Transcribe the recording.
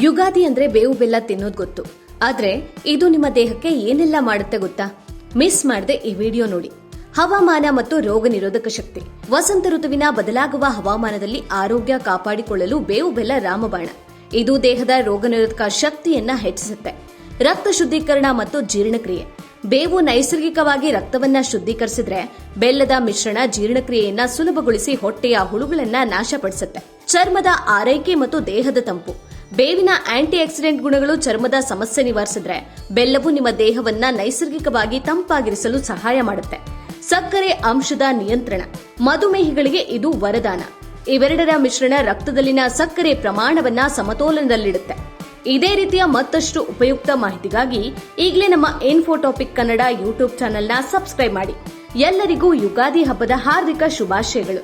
ಯುಗಾದಿ ಅಂದ್ರೆ ಬೇವು ಬೆಲ್ಲ ತಿನ್ನೋದು ಗೊತ್ತು. ಆದ್ರೆ ಇದು ನಿಮ್ಮ ದೇಹಕ್ಕೆ ಏನೆಲ್ಲ ಮಾಡುತ್ತೆ ಗೊತ್ತಾ? ಮಿಸ್ ಮಾಡದೆ ಈ ವಿಡಿಯೋ ನೋಡಿ. ಹವಾಮಾನ ಮತ್ತು ರೋಗ ನಿರೋಧಕ ಶಕ್ತಿ. ವಸಂತ ಋತುವಿನ ಬದಲಾಗುವ ಹವಾಮಾನದಲ್ಲಿ ಆರೋಗ್ಯ ಕಾಪಾಡಿಕೊಳ್ಳಲು ಬೇವು ಬೆಲ್ಲ ರಾಮಬಾಣ. ಇದು ದೇಹದ ರೋಗ ನಿರೋಧಕ ಶಕ್ತಿಯನ್ನ ಹೆಚ್ಚಿಸುತ್ತೆ. ರಕ್ತ ಶುದ್ಧೀಕರಣ ಮತ್ತು ಜೀರ್ಣಕ್ರಿಯೆ. ಬೇವು ನೈಸರ್ಗಿಕವಾಗಿ ರಕ್ತವನ್ನ ಶುದ್ಧೀಕರಿಸಿದ್ರೆ ಬೆಲ್ಲದ ಮಿಶ್ರಣ ಜೀರ್ಣಕ್ರಿಯೆಯನ್ನ ಸುಲಭಗೊಳಿಸಿ ಹೊಟ್ಟೆಯ ಹುಳುಗಳನ್ನ ನಾಶಪಡಿಸುತ್ತೆ. ಚರ್ಮದ ಆರೈಕೆ ಮತ್ತು ದೇಹದ ತಂಪು. ಬೇವಿನ ಆಂಟಿ ಆಕ್ಸಿಡೆಂಟ್ ಗುಣಗಳು ಚರ್ಮದ ಸಮಸ್ಯೆ ನಿವಾರಿಸಿದ್ರೆ ಬೆಲ್ಲವು ನಿಮ್ಮ ದೇಹವನ್ನ ನೈಸರ್ಗಿಕವಾಗಿ ತಂಪಾಗಿರಿಸಲು ಸಹಾಯ ಮಾಡುತ್ತೆ. ಸಕ್ಕರೆ ಅಂಶದ ನಿಯಂತ್ರಣ. ಮಧುಮೇಹಿಗಳಿಗೆ ಇದು ವರದಾನ. ಇವೆರಡರ ಮಿಶ್ರಣ ರಕ್ತದಲ್ಲಿನ ಸಕ್ಕರೆ ಪ್ರಮಾಣವನ್ನ ಸಮತೋಲನದಲ್ಲಿಡುತ್ತೆ. ಇದೇ ರೀತಿಯ ಮತ್ತಷ್ಟು ಉಪಯುಕ್ತ ಮಾಹಿತಿಗಾಗಿ ಈಗಲೇ ನಮ್ಮ ಇನ್ಫೋಟಾಪಿಕ್ ಕನ್ನಡ ಯೂಟ್ಯೂಬ್ ಚಾನೆಲ್ನ ಸಬ್ಸ್ಕ್ರೈಬ್ ಮಾಡಿ. ಎಲ್ಲರಿಗೂ ಯುಗಾದಿ ಹಬ್ಬದ ಹಾರ್ದಿಕ ಶುಭಾಶಯಗಳು.